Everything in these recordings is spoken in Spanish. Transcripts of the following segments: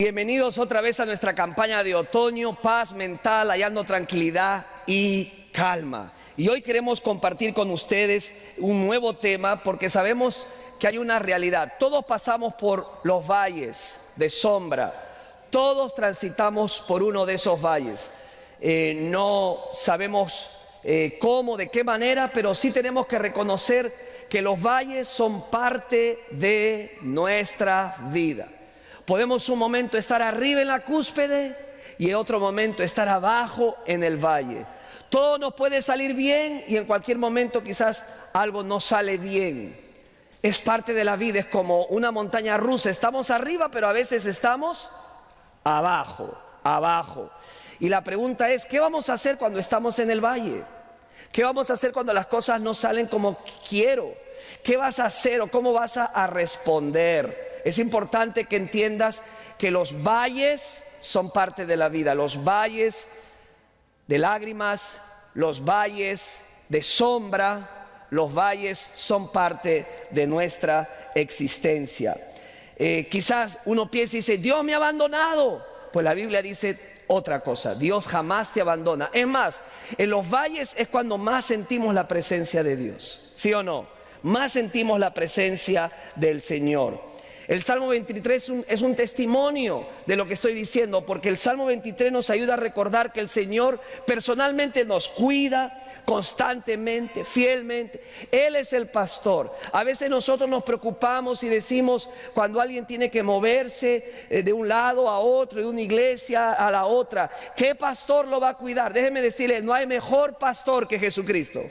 Bienvenidos otra vez a nuestra campaña de otoño, paz mental, hallando tranquilidad y calma. Y hoy queremos compartir con ustedes un nuevo tema porque sabemos que hay una realidad. Todos pasamos por los valles de sombra, todos transitamos por uno de esos valles. No sabemos cómo, de qué manera, pero sí tenemos que reconocer que los valles son parte de nuestra vida. Podemos un momento estar arriba en la cúspide y en otro momento estar abajo en el valle. Todo nos puede salir bien y en cualquier momento quizás algo no sale bien. Es parte de la vida, es como una montaña rusa. Estamos arriba, pero a veces estamos abajo. Y la pregunta es, ¿qué vamos a hacer cuando estamos en el valle? ¿Qué vamos a hacer cuando las cosas no salen como quiero? ¿Qué vas a hacer o cómo vas a responder? Es importante que entiendas que los valles son parte de la vida, los valles de lágrimas, los valles de sombra, los valles son parte de nuestra existencia. Quizás uno piensa y dice, Dios me ha abandonado. Pues la Biblia dice otra cosa, Dios jamás te abandona. Es más, en los valles es cuando más sentimos la presencia de Dios, ¿sí o no? Más sentimos la presencia del Señor. El Salmo 23 es un testimonio de lo que estoy diciendo, porque el Salmo 23 nos ayuda a recordar que el Señor personalmente nos cuida constantemente, fielmente. Él es el pastor. A veces nosotros nos preocupamos y decimos cuando alguien tiene que moverse de un lado a otro, de una iglesia a la otra, ¿qué pastor lo va a cuidar? Déjeme decirle, no hay mejor pastor que Jesucristo.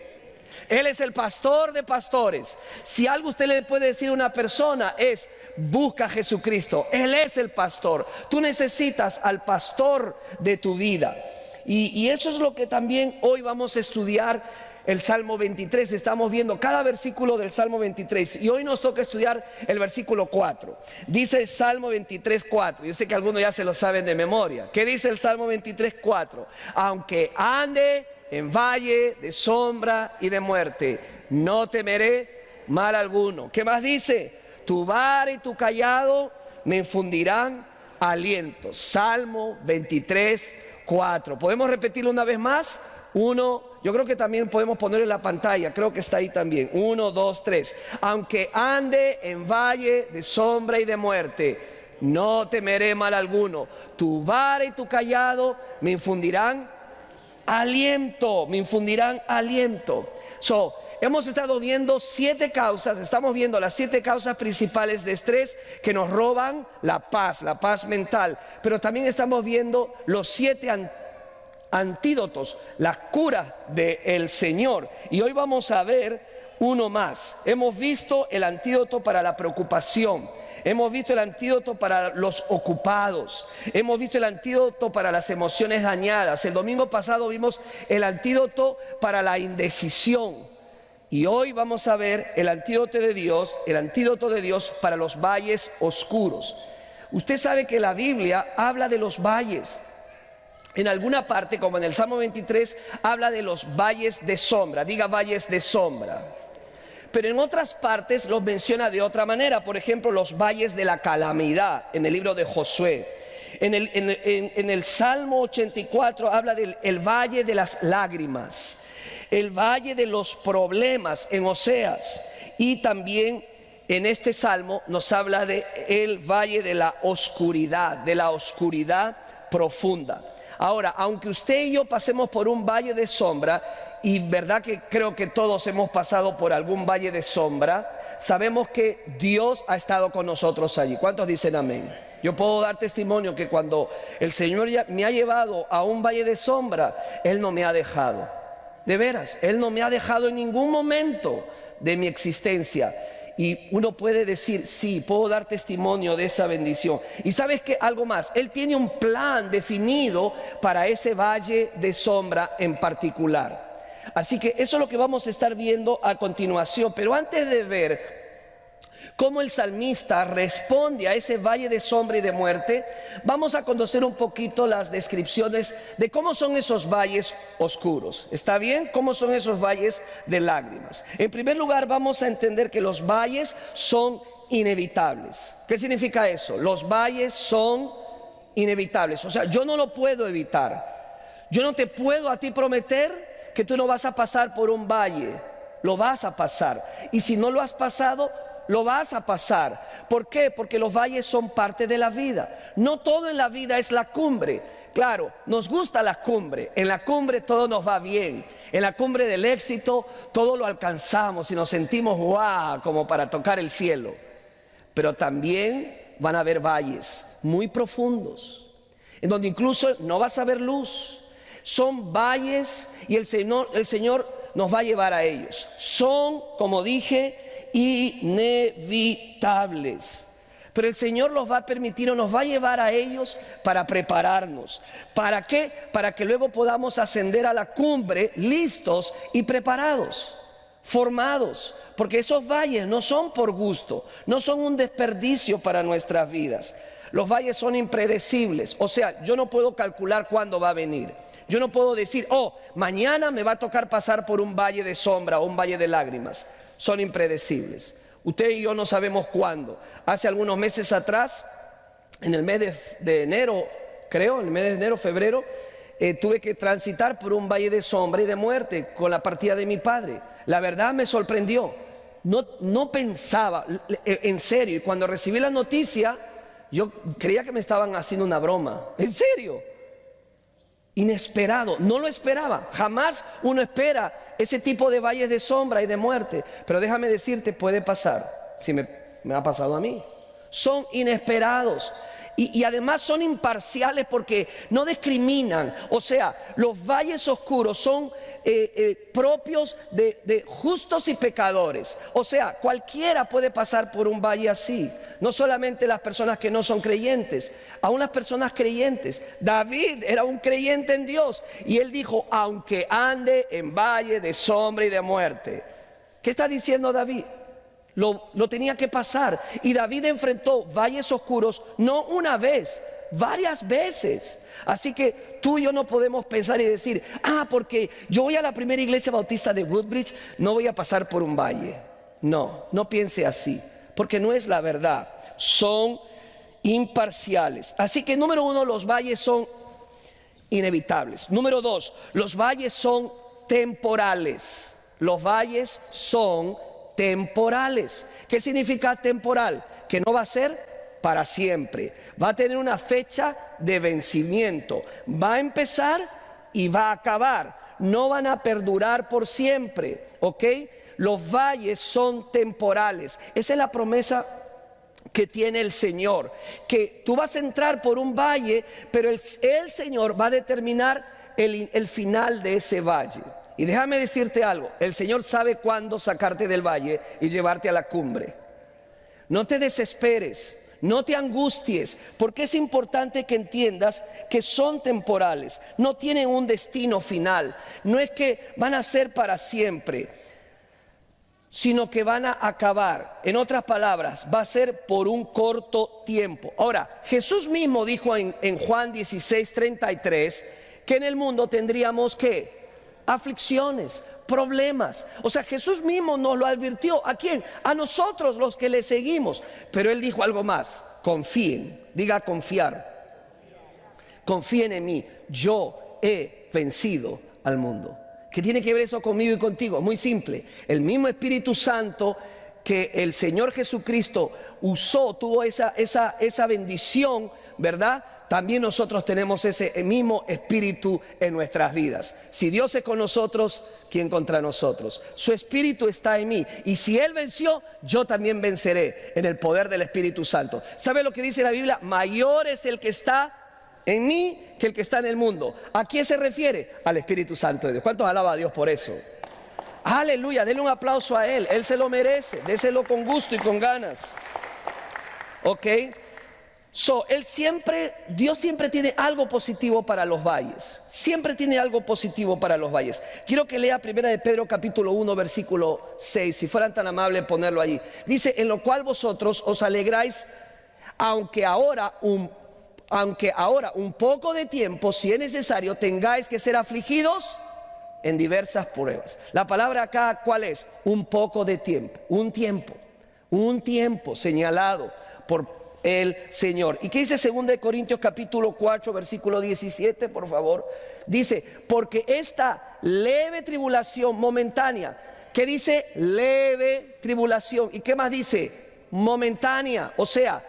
Él es el pastor de pastores. Si algo usted le puede decir a una persona es, busca a Jesucristo. Él es el pastor. Tú necesitas al pastor de tu vida. Y eso es lo que también hoy vamos a estudiar el Salmo 23. Estamos viendo cada versículo del Salmo 23. Y hoy nos toca estudiar el versículo 4. Dice el Salmo 23, 4. Yo sé que algunos ya se lo saben de memoria. ¿Qué dice el Salmo 23, 4? Aunque ande en valle de sombra y de muerte, no temeré mal alguno. ¿Qué más dice? Tu vara y tu callado me infundirán aliento. Salmo 23, 4. ¿Podemos repetirlo una vez más? Yo creo que también podemos ponerlo en la pantalla, creo que está ahí también. 1, 2, 3. Aunque ande en valle de sombra y de muerte, no temeré mal alguno. Tu vara y tu callado me infundirán aliento, me infundirán aliento. Hemos estado viendo 7 causas, estamos viendo las 7 causas principales de estrés que nos roban la paz mental. Pero también estamos viendo los 7 antídotos, las curas del Señor. Y hoy vamos a ver uno más. Hemos visto el antídoto para la preocupación. Hemos visto el antídoto para los ocupados. Hemos visto el antídoto para las emociones dañadas. El domingo pasado vimos el antídoto para la indecisión. Y hoy vamos a ver el antídoto de Dios para los valles oscuros. Usted sabe que la Biblia habla de los valles. En alguna parte, como en el Salmo 23, habla de los valles de sombra. Diga valles de sombra. Pero en otras partes los menciona de otra manera. Por ejemplo, los valles de la calamidad en el libro de Josué. En el Salmo 84 habla del valle de las lágrimas, el valle de los problemas en Oseas. Y también en este salmo nos habla de el valle de la oscuridad profunda. Ahora, aunque usted y yo pasemos por un valle de sombra, y verdad que creo que todos hemos pasado por algún valle de sombra, sabemos que Dios ha estado con nosotros allí. ¿Cuántos dicen amén? Yo puedo dar testimonio que cuando el Señor me ha llevado a un valle de sombra, Él no me ha dejado. De veras, Él no me ha dejado en ningún momento de mi existencia. Y uno puede decir, sí, puedo dar testimonio de esa bendición. Y sabes que algo más, Él tiene un plan definido para ese valle de sombra en particular. Así que eso es lo que vamos a estar viendo a continuación. Pero antes de ver cómo el salmista responde a ese valle de sombra y de muerte, vamos a conocer un poquito las descripciones de cómo son esos valles oscuros. ¿Está bien? ¿Cómo son esos valles de lágrimas? En primer lugar, vamos a entender que los valles son inevitables. ¿Qué significa eso? Los valles son inevitables. O sea, yo no lo puedo evitar. Yo no te puedo a ti prometer que tú no vas a pasar por un valle. Lo vas a pasar. Y si no lo has pasado, lo vas a pasar. ¿Por qué? Porque los valles son parte de la vida. No todo en la vida es la cumbre. Claro, nos gusta la cumbre. En la cumbre todo nos va bien. En la cumbre del éxito todo lo alcanzamos y nos sentimos ¡guau! Como para tocar el cielo. Pero también van a haber valles muy profundos, en donde incluso no vas a ver luz. Son valles y el Señor nos va a llevar a ellos. Son, como dije, inevitables. Pero el Señor los va a permitir o nos va a llevar a ellos para prepararnos. ¿Para qué? Para que luego podamos ascender a la cumbre listos y preparados, formados. Porque esos valles no son por gusto, no son un desperdicio para nuestras vidas. Los valles son impredecibles. O sea, yo no puedo calcular cuándo va a venir. Yo no puedo decir, oh, mañana me va a tocar pasar por un valle de sombra o un valle de lágrimas. Son impredecibles. Usted y yo no sabemos cuándo. Hace algunos meses atrás, en el mes de enero, creo, en el mes de enero, febrero, tuve que transitar por un valle de sombra y de muerte con la partida de mi padre. La verdad me sorprendió. No pensaba, en serio, y cuando recibí la noticia, yo creía que me estaban haciendo una broma. ¿En serio? Inesperado, no lo esperaba. Jamás uno espera ese tipo de valles de sombra y de muerte. Pero déjame decirte, puede pasar. Si me ha pasado a mí. Son inesperados. Y además son imparciales porque no discriminan. O sea, los valles oscuros son propios de justos y pecadores. O sea, cualquiera puede pasar por un valle así. No solamente las personas que no son creyentes, aún las personas creyentes. David era un creyente en Dios y él dijo, aunque ande en valle de sombra y de muerte. ¿Qué está diciendo David? Lo tenía que pasar. Y David enfrentó valles oscuros no una vez, varias veces. Así que tú y yo no podemos pensar y decir, porque yo voy a la primera iglesia bautista de Woodbridge, no voy a pasar por un valle. No piense así, porque no es la verdad. Son imparciales. Así que número uno, los valles son inevitables. Número dos, los valles son temporales. Los valles son temporales. ¿Qué significa temporal? Que no va a ser para siempre. Va a tener una fecha de vencimiento. Va a empezar y va a acabar. No van a perdurar por siempre. ¿Ok? Los valles son temporales. Esa es la promesa que tiene el Señor. Que tú vas a entrar por un valle, pero el Señor va a determinar el final de ese valle. Y déjame decirte algo, el Señor sabe cuándo sacarte del valle y llevarte a la cumbre. No te desesperes, no te angusties, porque es importante que entiendas que son temporales, no tienen un destino final. No es que van a ser para siempre, sino que van a acabar. En otras palabras, va a ser por un corto tiempo. Ahora, Jesús mismo dijo en Juan 16:33 que en el mundo tendríamos ¿qué? Aflicciones, problemas. O sea, Jesús mismo nos lo advirtió. ¿A quién? A nosotros los que le seguimos. Pero Él dijo algo más. Confíen, diga confiar. Confíen en mí. Yo he vencido al mundo. ¿Qué tiene que ver eso conmigo y contigo? Muy simple. El mismo Espíritu Santo que el Señor Jesucristo usó, tuvo esa bendición, ¿verdad? También nosotros tenemos ese mismo espíritu en nuestras vidas. Si Dios es con nosotros, ¿quién contra nosotros? Su espíritu está en mí. Y si Él venció, yo también venceré en el poder del Espíritu Santo. ¿Sabe lo que dice la Biblia? Mayor es el que está en mí que el que está en el mundo. ¿A quién se refiere? Al Espíritu Santo de Dios. ¿Cuántos alaba a Dios por eso? Aleluya, denle un aplauso a Él. Él se lo merece. Déselo con gusto y con ganas. ¿Ok? Dios siempre tiene algo positivo para los valles. Siempre tiene algo positivo para los valles. Quiero que lea 1 de Pedro capítulo 1 versículo 6. Si fueran tan amables ponerlo allí. Dice, en lo cual vosotros os alegráis, aunque ahora un poco de tiempo, si es necesario, tengáis que ser afligidos en diversas pruebas. La palabra acá, ¿cuál es? Un poco de tiempo. Un tiempo señalado por el Señor. ¿Y qué dice 2 Corintios capítulo 4, versículo 17, por favor? Dice, porque esta leve tribulación momentánea, ¿qué dice? Leve tribulación. ¿Y qué más dice? Momentánea, o sea,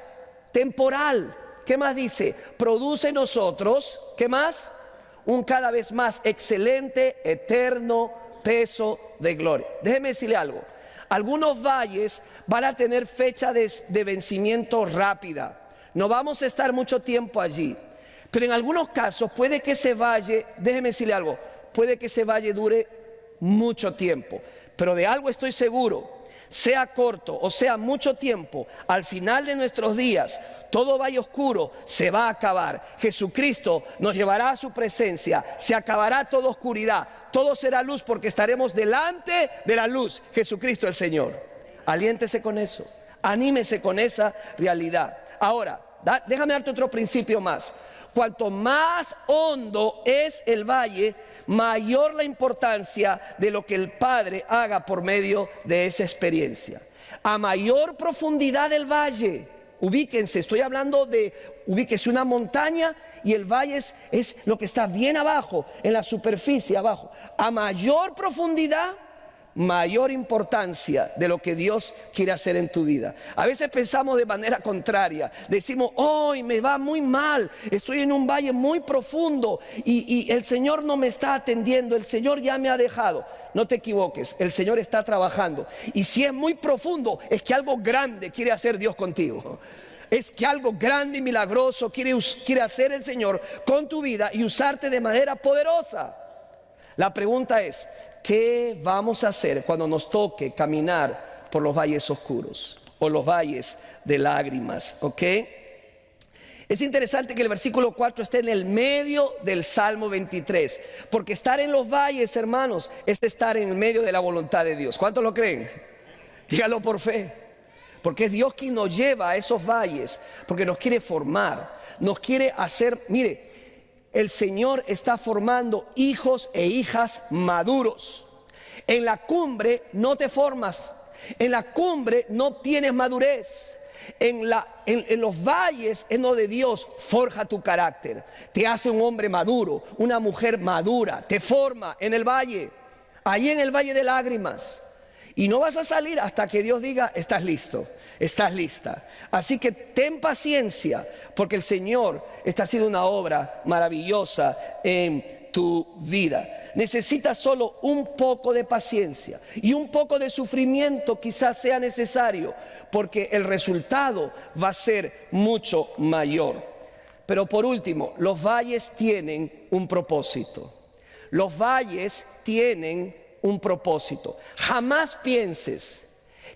temporal. ¿Qué más dice? Produce en nosotros, ¿qué más? Un cada vez más excelente, eterno peso de gloria. Déjeme decirle algo. Algunos valles van a tener fecha de vencimiento rápida. No vamos a estar mucho tiempo allí. Pero en algunos casos puede que ese valle, déjeme decirle algo, puede que ese valle dure mucho tiempo. Pero de algo estoy seguro. Sea corto o sea mucho tiempo, al final de nuestros días, todo valle oscuro se va a acabar. Jesucristo nos llevará a su presencia, se acabará toda oscuridad, todo será luz porque estaremos delante de la luz, Jesucristo el Señor. Aliéntese con eso, anímese con esa realidad. Ahora, déjame darte otro principio más. Cuanto más hondo es el valle, mayor la importancia de lo que el Padre haga por medio de esa experiencia. A mayor profundidad del valle, ubíquense, estoy hablando de, ubíquese una montaña y el valle es lo que está bien abajo, en la superficie abajo. A mayor profundidad, mayor importancia de lo que Dios quiere hacer en tu vida. A veces pensamos de manera contraria. Decimos, hoy me va muy mal, estoy en un valle muy profundo y el Señor no me está atendiendo, el Señor ya me ha dejado. No te equivoques, el Señor está trabajando. Y si es muy profundo, es que algo grande quiere hacer Dios contigo. Es que algo grande y milagroso quiere hacer el Señor con tu vida y usarte de manera poderosa. La pregunta es, ¿qué vamos a hacer cuando nos toque caminar por los valles oscuros o los valles de lágrimas? ¿Ok? Es interesante que el versículo 4 esté en el medio del Salmo 23, porque estar en los valles, hermanos, es estar en el medio de la voluntad de Dios. ¿Cuántos lo creen? Dígalo por fe, porque es Dios quien nos lleva a esos valles, porque nos quiere formar, nos quiere hacer, mire, el Señor está formando hijos e hijas maduros. En la cumbre no te formas, en la cumbre no obtienes madurez. En los valles en donde Dios forja tu carácter, te hace un hombre maduro, una mujer madura, te forma en el valle, ahí en el valle de lágrimas. Y no vas a salir hasta que Dios diga, estás listo, estás lista. Así que ten paciencia, porque el Señor está haciendo una obra maravillosa en tu vida. Necesitas solo un poco de paciencia y un poco de sufrimiento quizás sea necesario, porque el resultado va a ser mucho mayor. Pero por último, los valles tienen un propósito. Los valles tienen un propósito. Jamás pienses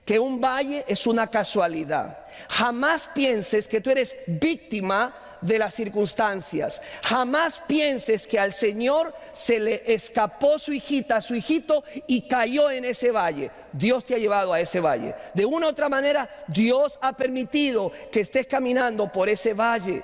que un valle es una casualidad. Jamás pienses que tú eres víctima de las circunstancias. Jamás pienses que al Señor se le escapó su hijita, su hijito, y cayó en ese valle. Dios te ha llevado a ese valle. De una u otra manera, Dios ha permitido que estés caminando por ese valle,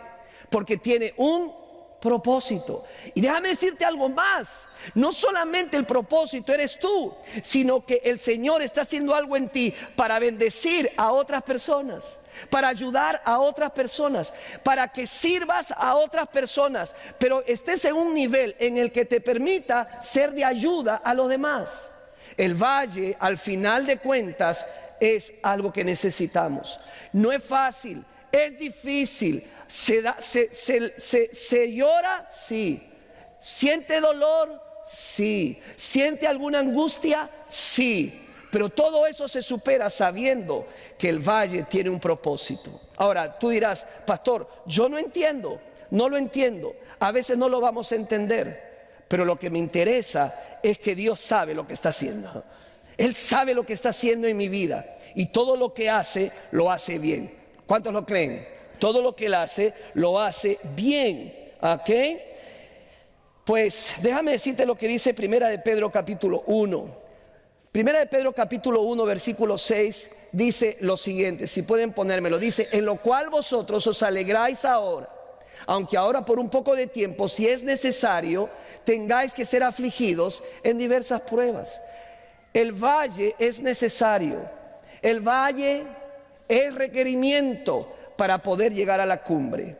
porque tiene un propósito. Y déjame decirte algo más. No solamente el propósito eres tú, sino que el Señor está haciendo algo en ti para bendecir a otras personas, para ayudar a otras personas, para que sirvas a otras personas, pero estés en un nivel en el que te permita ser de ayuda a los demás. El valle, al final de cuentas, es algo que necesitamos. No es fácil, es difícil. ¿Se llora? Sí. ¿Siente dolor? Sí. ¿Siente alguna angustia? Sí. Pero todo eso se supera sabiendo que el valle tiene un propósito. Ahora, tú dirás, pastor, yo no entiendo, no lo entiendo. A veces no lo vamos a entender, pero lo que me interesa es que Dios sabe lo que está haciendo. Él sabe lo que está haciendo en mi vida y todo lo que hace, lo hace bien. ¿Cuántos lo creen? Todo lo que Él hace, lo hace bien. ¿Ok? Pues déjame decirte lo que dice Primera de Pedro capítulo 1. Primera de Pedro capítulo 1 versículo 6 dice lo siguiente, si pueden ponérmelo, dice, en lo cual vosotros os alegráis ahora, aunque ahora por un poco de tiempo, si es necesario, tengáis que ser afligidos en diversas pruebas. El valle es necesario, el valle es requerimiento para poder llegar a la cumbre.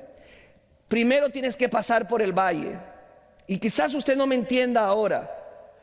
Primero tienes que pasar por el valle. Y quizás usted no me entienda ahora,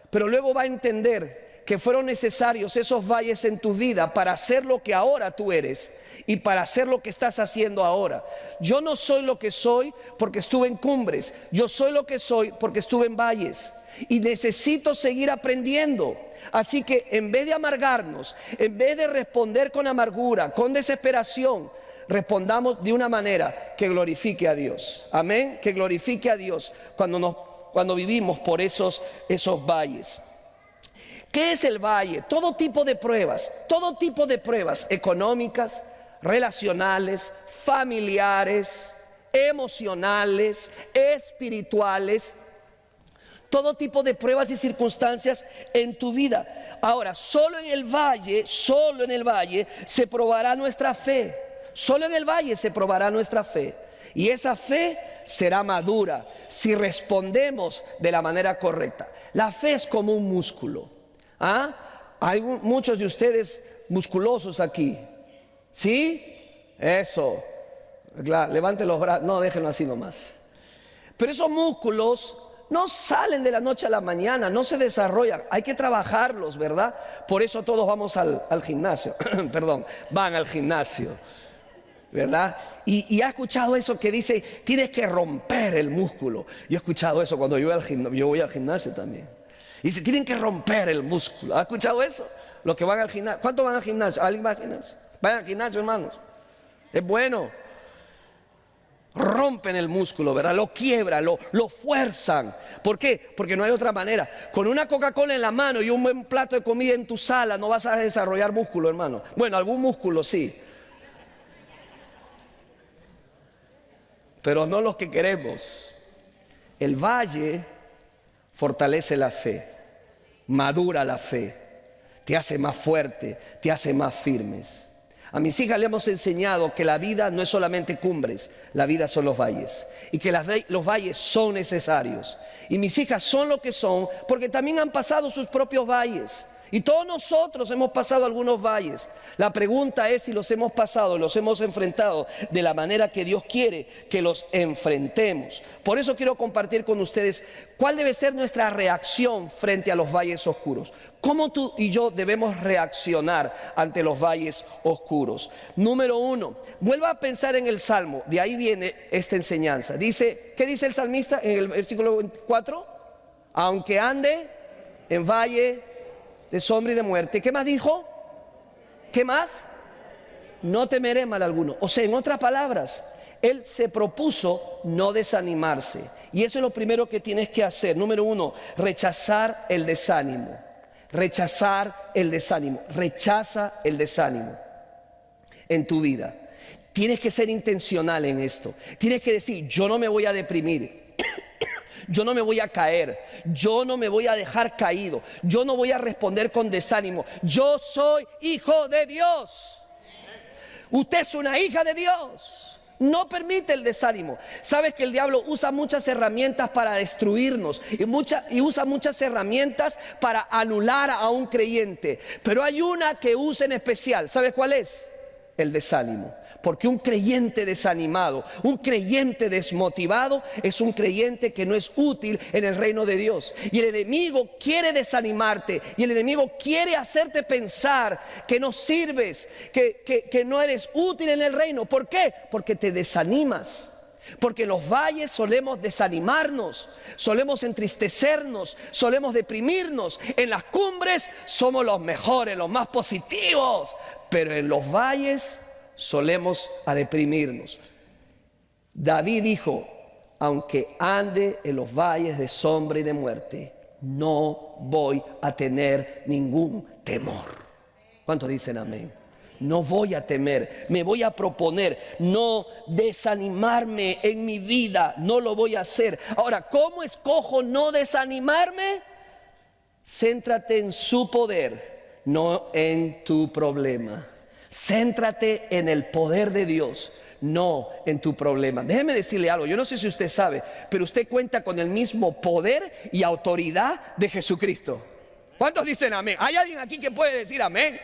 pero luego va a entender que fueron necesarios esos valles en tu vida para hacer lo que ahora tú eres y para hacer lo que estás haciendo ahora. Yo no soy lo que soy porque estuve en cumbres. Yo soy lo que soy porque estuve en valles. Y necesito seguir aprendiendo. Así que en vez de amargarnos, en vez de responder con amargura, con desesperación, respondamos de una manera que glorifique a Dios. Amén. Que glorifique a Dios cuando vivimos por esos valles. ¿Qué es el valle? Todo tipo de pruebas económicas, relacionales, familiares, emocionales, espirituales. Todo tipo de pruebas y circunstancias en tu vida. Ahora, solo en el valle se probará nuestra fe. Solo en el valle se probará nuestra fe. Y esa fe será madura si respondemos de la manera correcta. La fe es como un músculo. Hay muchos de ustedes musculosos aquí. ¿Sí? Eso. Levante los brazos. No, déjenlo así nomás. Pero esos músculos no salen de la noche a la mañana, no se desarrollan, hay que trabajarlos, ¿verdad? Por eso todos vamos al gimnasio, perdón, van al gimnasio, ¿verdad? Y ha escuchado eso que dice, tienes que romper el músculo. Yo he escuchado eso cuando yo voy al gimnasio también. Dice, tienen que romper el músculo. ¿Ha escuchado eso? Los que van al gimnasio. ¿Cuántos van al gimnasio? ¿Alguien va al gimnasio? Vayan al gimnasio, hermanos. Es bueno. Rompen el músculo, ¿verdad? Lo quiebran, lo fuerzan. ¿Por qué? Porque no hay otra manera. Con una Coca-Cola en la mano y un buen plato de comida en tu sala no vas a desarrollar músculo, hermano. Bueno, algún músculo sí, pero no los que queremos. El valle fortalece la fe, madura la fe, te hace más fuerte, te hace más firmes. A mis hijas le hemos enseñado que la vida no es solamente cumbres, la vida son los valles. Y que los valles son necesarios. Y mis hijas son lo que son porque también han pasado sus propios valles. Y todos nosotros hemos pasado algunos valles. La pregunta es si los hemos pasado, los hemos enfrentado de la manera que Dios quiere que los enfrentemos. Por eso quiero compartir con ustedes cuál debe ser nuestra reacción frente a los valles oscuros. ¿Cómo tú y yo debemos reaccionar ante los valles oscuros? Número 1, vuelva a pensar en el Salmo. De ahí viene esta enseñanza. Dice, ¿qué dice el salmista en el versículo 4? Aunque ande en valle de sombra y de muerte. ¿Qué más dijo? ¿Qué más? No temeré mal alguno. O sea, en otras palabras, él se propuso no desanimarse. Y eso es lo primero que tienes que hacer. Número 1, rechazar el desánimo. Rechazar el desánimo. Rechaza el desánimo en tu vida. Tienes que ser intencional en esto. Tienes que decir, yo no me voy a deprimir. Yo no me voy a caer, yo no me voy a dejar caído, yo no voy a responder con desánimo. Yo soy hijo de Dios. Usted es una hija de Dios. No permite el desánimo. Sabes que el diablo usa muchas herramientas para destruirnos y usa muchas herramientas para anular a un creyente. Pero hay una que usa en especial. ¿Sabes cuál es? El desánimo. Porque un creyente desanimado, un creyente desmotivado es un creyente que no es útil en el reino de Dios. Y el enemigo quiere desanimarte y el enemigo quiere hacerte pensar que no sirves, que no eres útil en el reino. ¿Por qué? Porque te desanimas. Porque en los valles solemos desanimarnos, solemos entristecernos, solemos deprimirnos. En las cumbres somos los mejores, los más positivos. Pero en los valles solemos a deprimirnos. David dijo, aunque ande en los valles de sombra y de muerte, no voy a tener ningún temor. ¿Cuántos dicen amén? No voy a temer, me voy a proponer no desanimarme en mi vida, no lo voy a hacer. Ahora, ¿cómo escojo no desanimarme? Céntrate en su poder, no en tu problema. Céntrate en el poder de Dios, no en tu problema. Déjeme decirle algo, yo no sé si usted sabe, pero usted cuenta con el mismo poder y autoridad de Jesucristo. ¿Cuántos dicen amén? ¿Hay alguien aquí que puede decir amén?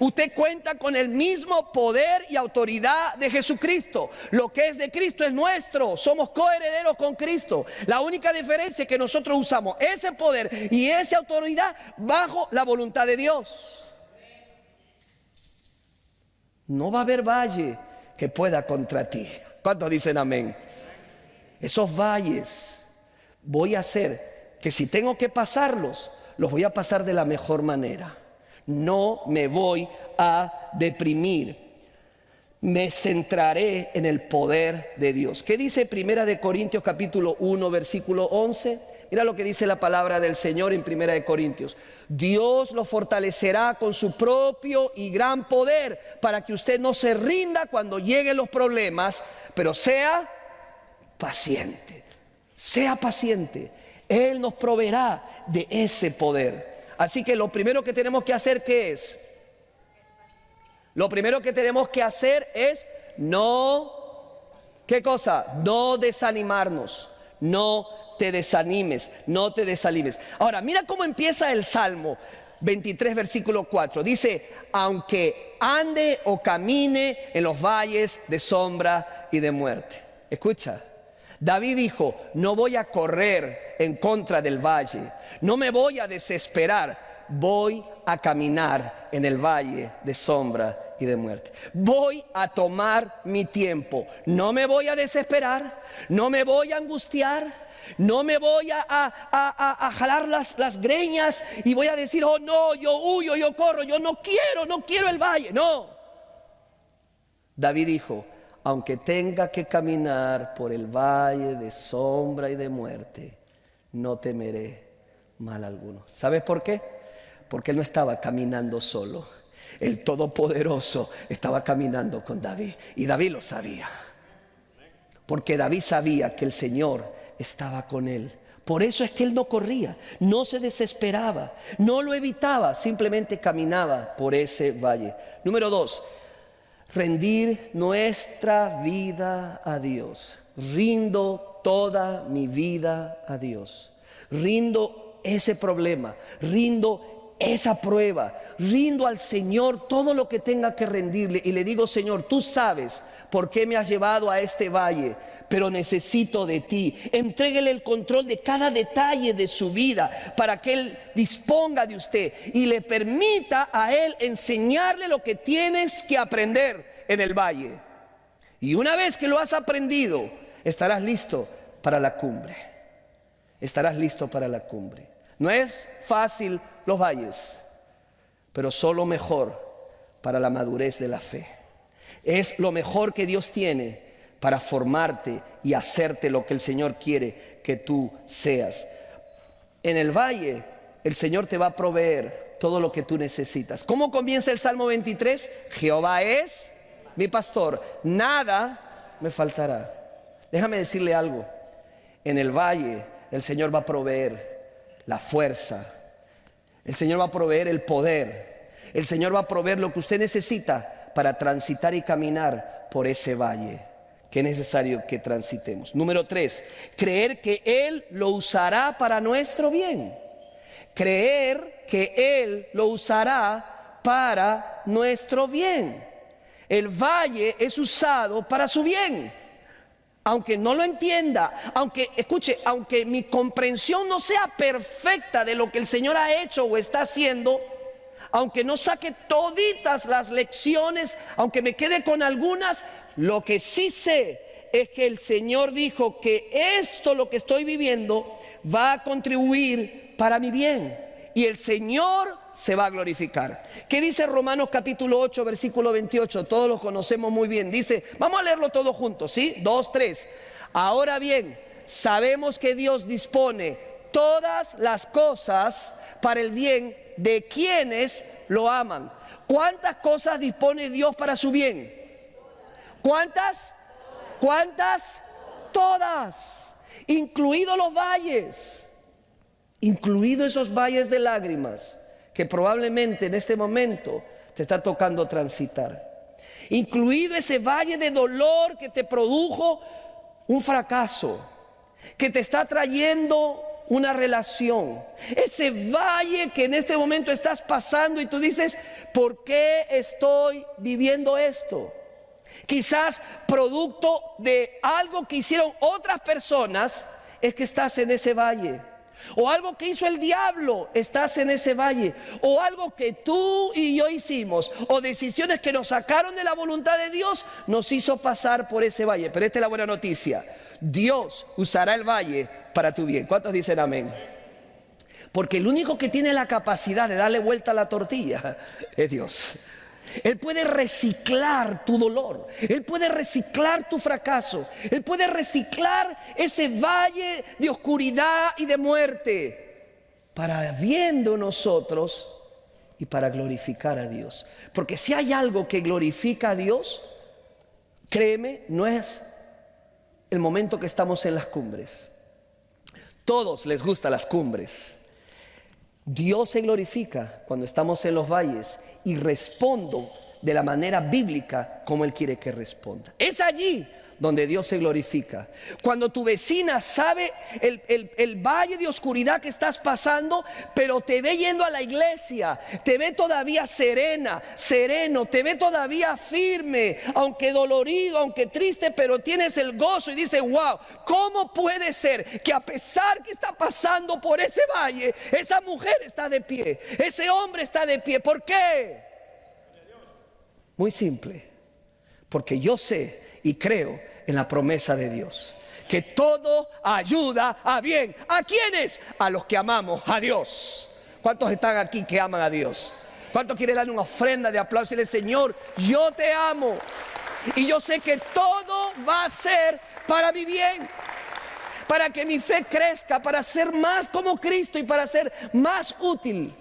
Usted cuenta con el mismo poder y autoridad de Jesucristo. Lo que es de Cristo es nuestro. Somos coherederos con Cristo. La única diferencia es que nosotros usamos ese poder y esa autoridad bajo la voluntad de Dios. No va a haber valle que pueda contra ti. ¿Cuántos dicen amén? Esos valles voy a hacer que si tengo que pasarlos, los voy a pasar de la mejor manera. No me voy a deprimir. Me centraré en el poder de Dios. ¿Qué dice Primera de Corintios capítulo 1 versículo 11? Mira lo que dice la palabra del Señor en Primera de Corintios. Dios lo fortalecerá con su propio y gran poder para que usted no se rinda cuando lleguen los problemas, pero sea paciente. Sea paciente. Él nos proveerá de ese poder. Así que lo primero que tenemos que hacer, ¿qué es? Lo primero que tenemos que hacer es no, ¿qué cosa? No desanimarnos, no te desanimes, no te desalimes. Ahora, mira cómo empieza el Salmo 23, versículo 4. Dice, aunque ande o camine en los valles de sombra y de muerte. Escucha. David dijo, no voy a correr en contra del valle, no me voy a desesperar, voy a caminar en el valle de sombra y de muerte. Voy a tomar mi tiempo, no me voy a desesperar, no me voy a angustiar, no me voy a jalar las greñas y voy a decir, oh no, yo huyo, yo corro, yo no quiero el valle, no. David dijo, aunque tenga que caminar por el valle de sombra y de muerte, no temeré mal alguno. ¿Sabes por qué? Porque él no estaba caminando solo. El Todopoderoso estaba caminando con David. Y David lo sabía. Porque David sabía que el Señor estaba con él. Por eso es que él no corría, no se desesperaba, no lo evitaba, simplemente caminaba por ese valle. Número 2. Rendir nuestra vida a Dios. Rindo toda mi vida a Dios. Rindo ese problema. Rindo esa prueba. Rindo al Señor todo lo que tenga que rendirle. Y le digo, Señor, tú sabes por qué me has llevado a este valle, pero necesito de ti. Entréguele el control de cada detalle de su vida para que Él disponga de usted y le permita a Él enseñarle lo que tienes que aprender en el valle. Y una vez que lo has aprendido, estarás listo para la cumbre. Estarás listo para la cumbre. No es fácil los valles, pero solo mejor para la madurez de la fe. Es lo mejor que Dios tiene para formarte y hacerte lo que el Señor quiere que tú seas. En el valle, el Señor te va a proveer todo lo que tú necesitas. ¿Cómo comienza el Salmo 23? Jehová es mi pastor, nada me faltará. Déjame decirle algo. En el valle, el Señor va a proveer la fuerza. El Señor va a proveer el poder. El Señor va a proveer lo que usted necesita para transitar y caminar por ese valle que es necesario que transitemos. Número 3, creer que Él lo usará para nuestro bien. Creer que Él lo usará para nuestro bien. El valle es usado para su bien. Aunque no lo entienda, aunque mi comprensión no sea perfecta de lo que el Señor ha hecho o está haciendo, aunque no saque toditas las lecciones, aunque me quede con algunas, lo que sí sé es que el Señor dijo que esto, lo que estoy viviendo, va a contribuir para mi bien. Y el Señor se va a glorificar. ¿Qué dice Romanos capítulo 8, versículo 28? Todos lo conocemos muy bien. Dice, vamos a leerlo todos juntos, ¿sí? 2, 3. Ahora bien, sabemos que Dios dispone todas las cosas para el bien de quienes lo aman. ¿Cuántas cosas dispone Dios para su bien? ¿Cuántas? ¿Cuántas? Todas. Incluidos los valles. Incluidos esos valles de lágrimas que probablemente en este momento te está tocando transitar. Incluido ese valle de dolor que te produjo un fracaso, que te está trayendo una relación. Ese valle que en este momento estás pasando y tú dices, ¿por qué estoy viviendo esto? Quizás producto de algo que hicieron otras personas, es que estás en ese valle. O algo que hizo el diablo, estás en ese valle. O algo que tú y yo hicimos, o decisiones que nos sacaron de la voluntad de Dios, nos hizo pasar por ese valle. Pero esta es la buena noticia: Dios usará el valle para tu bien. ¿Cuántos dicen amén? Porque el único que tiene la capacidad de darle vuelta a la tortilla es Dios. Él puede reciclar tu dolor, Él puede reciclar tu fracaso, Él puede reciclar ese valle de oscuridad y de muerte para bien de nosotros y para glorificar a Dios. Porque si hay algo que glorifica a Dios, créeme, no es el momento que estamos en las cumbres. Todos les gustan las cumbres. Dios se glorifica cuando estamos en los valles y respondo de la manera bíblica como Él quiere que responda. Es allí donde Dios se glorifica. Cuando tu vecina sabe el valle de oscuridad que estás pasando, pero te ve yendo a la iglesia, te ve todavía sereno, te ve todavía firme, aunque dolorido, aunque triste, pero tienes el gozo y dice, wow, ¿cómo puede ser que a pesar que está pasando por ese valle, esa mujer está de pie, ese hombre está de pie? ¿Por qué? Muy simple, porque yo sé y creo en la promesa de Dios, que todo ayuda a bien. ¿A quiénes? A los que amamos a Dios. ¿Cuántos están aquí que aman a Dios? ¿Cuántos quieren darle una ofrenda de aplauso y decirle, Señor, yo te amo y yo sé que todo va a ser para mi bien, para que mi fe crezca, para ser más como Cristo y para ser más útil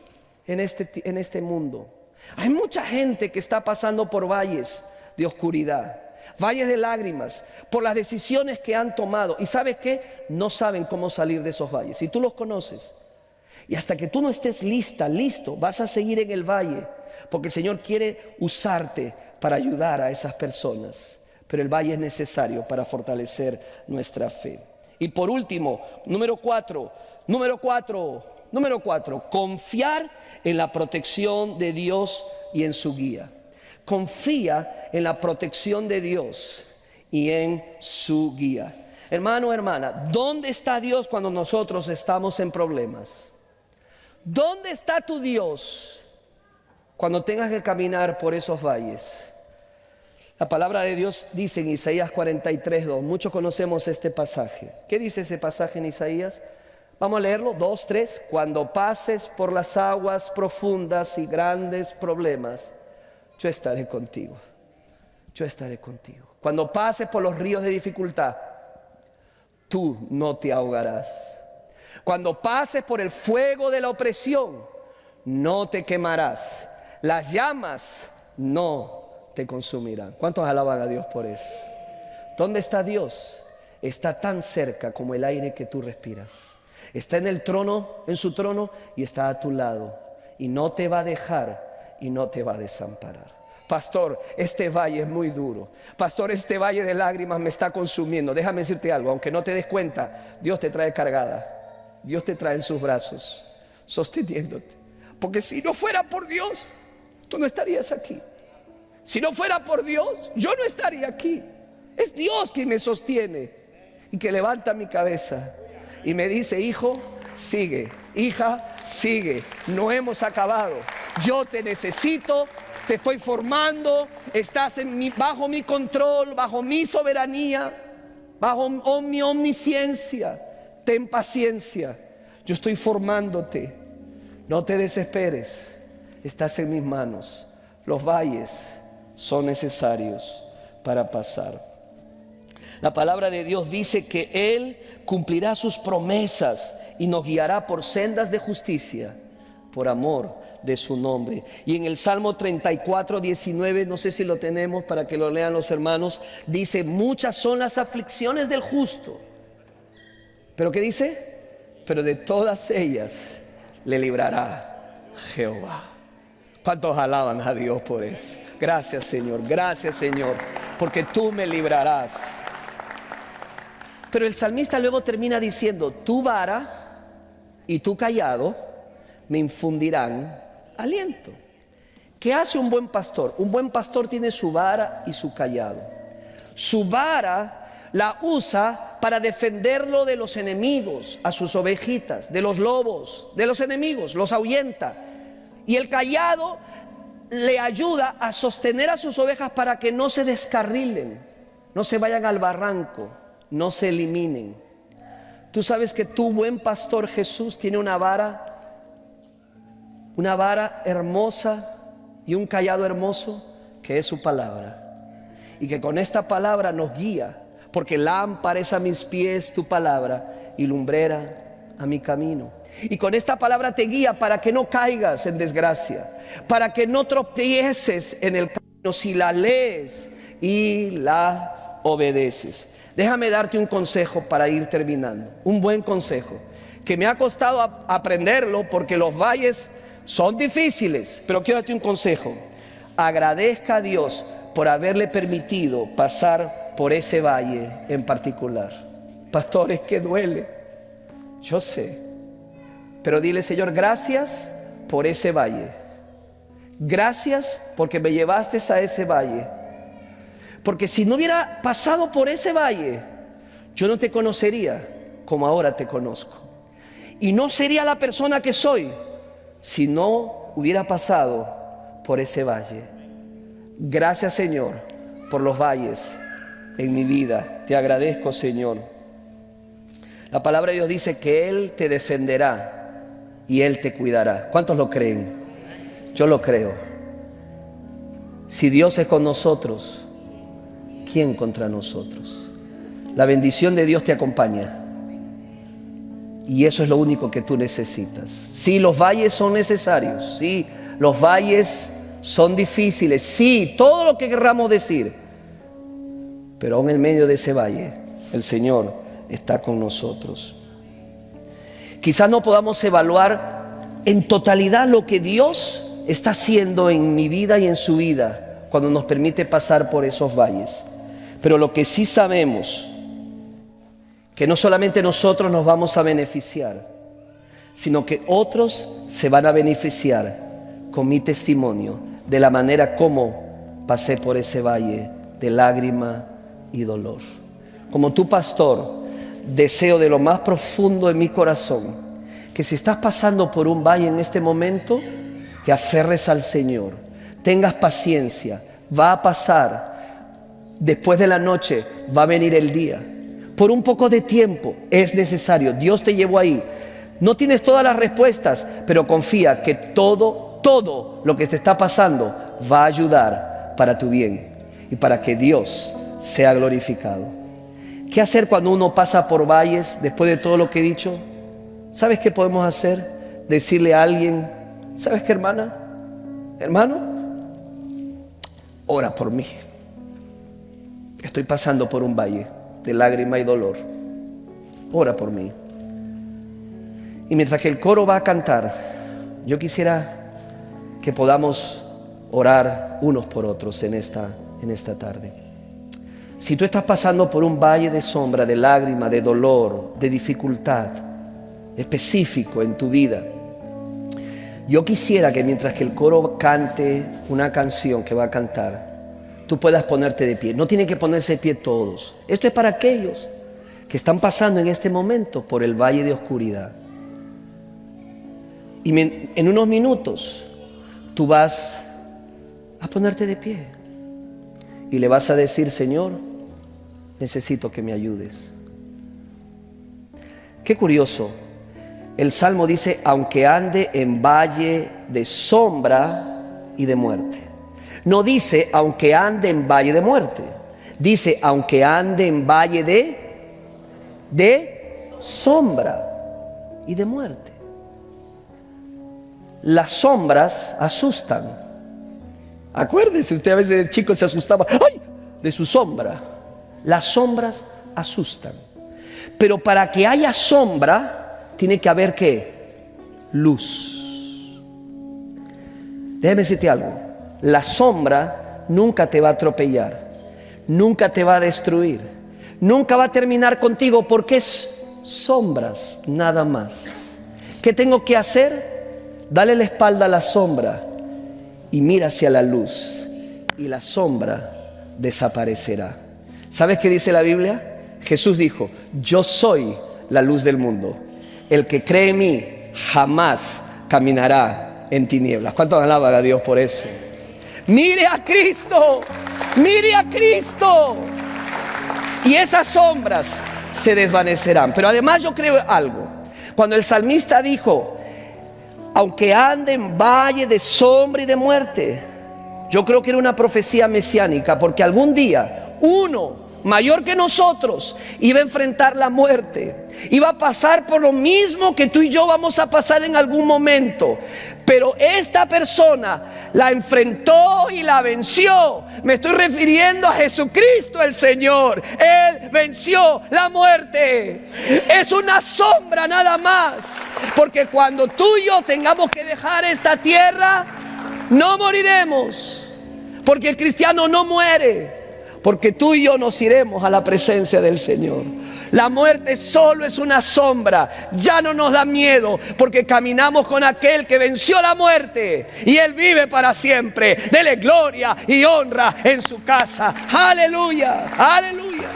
en este mundo? Hay mucha gente que está pasando por valles de oscuridad, valles de lágrimas, por las decisiones que han tomado. ¿Y sabes qué? No saben cómo salir de esos valles. Si tú los conoces, y hasta que tú no estés listo, vas a seguir en el valle, porque el Señor quiere usarte para ayudar a esas personas. Pero el valle es necesario para fortalecer nuestra fe. Y por último, número cuatro, confiar en la protección de Dios y en su guía. Confía en la protección de Dios y en su guía. Hermano, hermana, ¿dónde está Dios cuando nosotros estamos en problemas? ¿Dónde está tu Dios cuando tengas que caminar por esos valles? La palabra de Dios dice en Isaías 43:2. Muchos conocemos este pasaje. ¿Qué dice ese pasaje en Isaías? Vamos a leerlo, 2, 3. Cuando pases por las aguas profundas y grandes problemas, yo estaré contigo. Yo estaré contigo. Cuando pases por los ríos de dificultad, tú no te ahogarás. Cuando pases por el fuego de la opresión, no te quemarás. Las llamas no te consumirán. ¿Cuántos alaban a Dios por eso? ¿Dónde está Dios? Está tan cerca como el aire que tú respiras. Está en el trono, en su trono, y está a tu lado. Y no te va a dejar y no te va a desamparar. Pastor, este valle es muy duro. Pastor, este valle de lágrimas me está consumiendo. Déjame decirte algo, aunque no te des cuenta, Dios te trae cargada. Dios te trae en sus brazos, sosteniéndote. Porque si no fuera por Dios, tú no estarías aquí. Si no fuera por Dios, yo no estaría aquí. Es Dios quien me sostiene y que levanta mi cabeza y me dice, hijo, sigue, hija, sigue, no hemos acabado. Yo te necesito, te estoy formando, estás bajo mi control, bajo mi soberanía, bajo mi omnisciencia. Ten paciencia, yo estoy formándote. No te desesperes, estás en mis manos. Los valles son necesarios para pasar. La palabra de Dios dice que Él cumplirá sus promesas y nos guiará por sendas de justicia, por amor de su nombre. Y en el Salmo 34:19, no sé si lo tenemos para que lo lean los hermanos, dice, muchas son las aflicciones del justo. ¿Pero qué dice? Pero de todas ellas le librará Jehová. ¿Cuántos alaban a Dios por eso? Gracias, Señor, porque tú me librarás. Pero el salmista luego termina diciendo, tu vara y tu callado me infundirán aliento. ¿Qué hace un buen pastor? Un buen pastor tiene su vara y su callado. Su vara la usa para defenderlo de los enemigos, a sus ovejitas, de los lobos, de los enemigos, los ahuyenta. Y el callado le ayuda a sostener a sus ovejas para que no se descarrilen, no se vayan al barranco, no se eliminen. Tú sabes que tu buen pastor Jesús tiene una vara hermosa y un callado hermoso, que es su palabra. Y que con esta palabra nos guía, porque lámpara es a mis pies tu palabra y lumbrera a mi camino. Y con esta palabra te guía para que no caigas en desgracia, para que no tropieces en el camino si la lees y la obedeces. Déjame darte un consejo para ir terminando, un buen consejo que me ha costado aprenderlo porque los valles son difíciles, pero quiero darte un consejo. Agradezca a Dios por haberle permitido pasar por ese valle en particular. Pastor, es que duele, yo sé, pero dile: Señor, gracias por ese valle. Gracias porque me llevaste a ese valle. Porque si no hubiera pasado por ese valle, yo no te conocería como ahora te conozco. Y no sería la persona que soy si no hubiera pasado por ese valle. Gracias, Señor, por los valles en mi vida. Te agradezco, Señor. La palabra de Dios dice que Él te defenderá y Él te cuidará. ¿Cuántos lo creen? Yo lo creo. Si Dios es con nosotros, ¿quién contra nosotros? La bendición de Dios te acompaña. Y eso es lo único que tú necesitas. Sí, los valles son necesarios. Sí, los valles son difíciles. Sí, todo lo que querramos decir. Pero aún en medio de ese valle, el Señor está con nosotros. Quizás no podamos evaluar en totalidad lo que Dios está haciendo en mi vida y en su vida cuando nos permite pasar por esos valles. Pero lo que sí sabemos, que no solamente nosotros nos vamos a beneficiar, sino que otros se van a beneficiar con mi testimonio de la manera como pasé por ese valle de lágrima y dolor. Como tu pastor, deseo de lo más profundo de mi corazón que si estás pasando por un valle en este momento, te aferres al Señor, tengas paciencia, va a pasar. Después de la noche va a venir el día. Por un poco de tiempo es necesario. Dios te llevó ahí. No tienes todas las respuestas, pero confía que todo lo que te está pasando va a ayudar para tu bien y para que Dios sea glorificado. ¿Qué hacer cuando uno pasa por valles después de todo lo que he dicho? ¿Sabes qué podemos hacer? Decirle a alguien: ¿sabes qué, hermana? Hermano, ora por mí. Estoy pasando por un valle de lágrima y dolor. Ora por mí. Y mientras que el coro va a cantar, yo quisiera que podamos orar unos por otros en esta tarde. Si tú estás pasando por un valle de sombra, de lágrima, de dolor, de dificultad específico en tu vida, yo quisiera que mientras que el coro cante una canción que va a cantar, tú puedas ponerte de pie. No tienen que ponerse de pie todos. Esto es para aquellos que están pasando en este momento por el valle de oscuridad. Y en unos minutos tú vas a ponerte de pie y le vas a decir: Señor, necesito que me ayudes. Qué curioso. El Salmo dice: aunque ande en valle de sombra y de muerte. No dice aunque ande en valle de muerte. Dice aunque ande en valle de sombra y de muerte. Las sombras asustan. Acuérdese, usted a veces de chico se asustaba, ¡ay!, de su sombra. Las sombras asustan. Pero para que haya sombra, tiene que haber ¿qué? Luz. Déjame decirte algo. La sombra nunca te va a atropellar, nunca te va a destruir, nunca va a terminar contigo, porque es sombras nada más. ¿Qué tengo que hacer? Dale la espalda a la sombra y mira hacia la luz, y la sombra desaparecerá. ¿Sabes qué dice la Biblia? Jesús dijo: yo soy la luz del mundo. El que cree en mí jamás caminará en tinieblas. ¿Cuánto alaban a Dios por eso? Mire a Cristo, mire a Cristo, y esas sombras se desvanecerán. Pero además yo creo algo. Cuando el salmista dijo: aunque ande en valle de sombra y de muerte, yo creo que era una profecía mesiánica, porque algún día uno mayor que nosotros iba a enfrentar la muerte, iba a pasar por lo mismo que tú y yo vamos a pasar en algún momento. Pero esta persona la enfrentó y la venció. Me estoy refiriendo a Jesucristo el Señor. Él venció la muerte. Es una sombra nada más, porque cuando tú y yo tengamos que dejar esta tierra, no moriremos, porque el cristiano no muere, porque tú y yo nos iremos a la presencia del Señor. La muerte solo es una sombra. Ya no nos da miedo, porque caminamos con aquel que venció la muerte y Él vive para siempre. Dele gloria y honra en su casa. Aleluya, aleluya.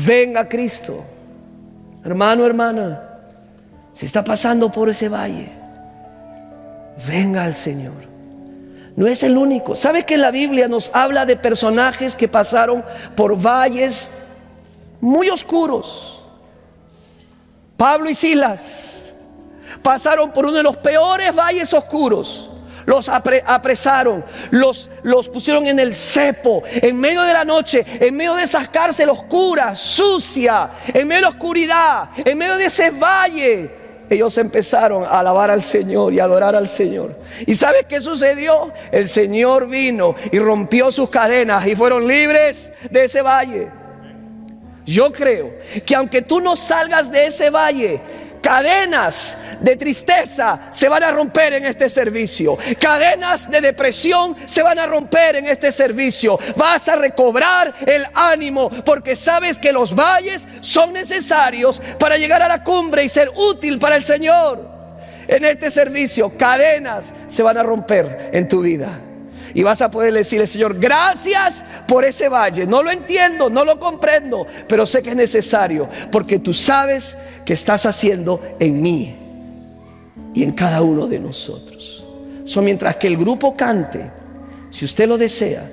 Venga Cristo. Hermano, hermana, si está pasando por ese valle, venga al Señor. No es el único. ¿Sabe que en la Biblia nos habla de personajes que pasaron por valles muy oscuros? Pablo y Silas pasaron por uno de los peores valles oscuros. Los apresaron, los pusieron en el cepo, en medio de la noche, en medio de esas cárceles oscuras, sucia, en medio de la oscuridad, en medio de ese valle. Ellos empezaron a alabar al Señor y a adorar al Señor. ¿Y sabes qué sucedió? El Señor vino y rompió sus cadenas y fueron libres de ese valle. Yo creo que aunque tú no salgas de ese valle, cadenas de tristeza se van a romper en este servicio. Cadenas de depresión se van a romper en este servicio. Vas a recobrar el ánimo, porque sabes que los valles son necesarios para llegar a la cumbre y ser útil para el Señor. En este servicio, cadenas se van a romper en tu vida. Y vas a poder decirle: Señor, gracias por ese valle. No lo entiendo, no lo comprendo, pero sé que es necesario, porque tú sabes que estás haciendo en mí y en cada uno de nosotros. Mientras que el grupo cante, si usted lo desea,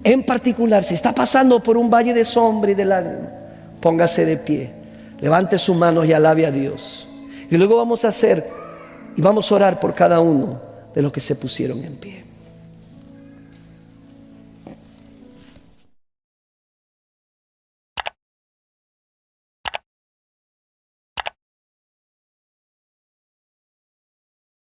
en particular, si está pasando por un valle de sombra y de lágrimas, póngase de pie, levante sus manos y alabe a Dios. Y luego vamos a orar por cada uno de los que se pusieron en pie.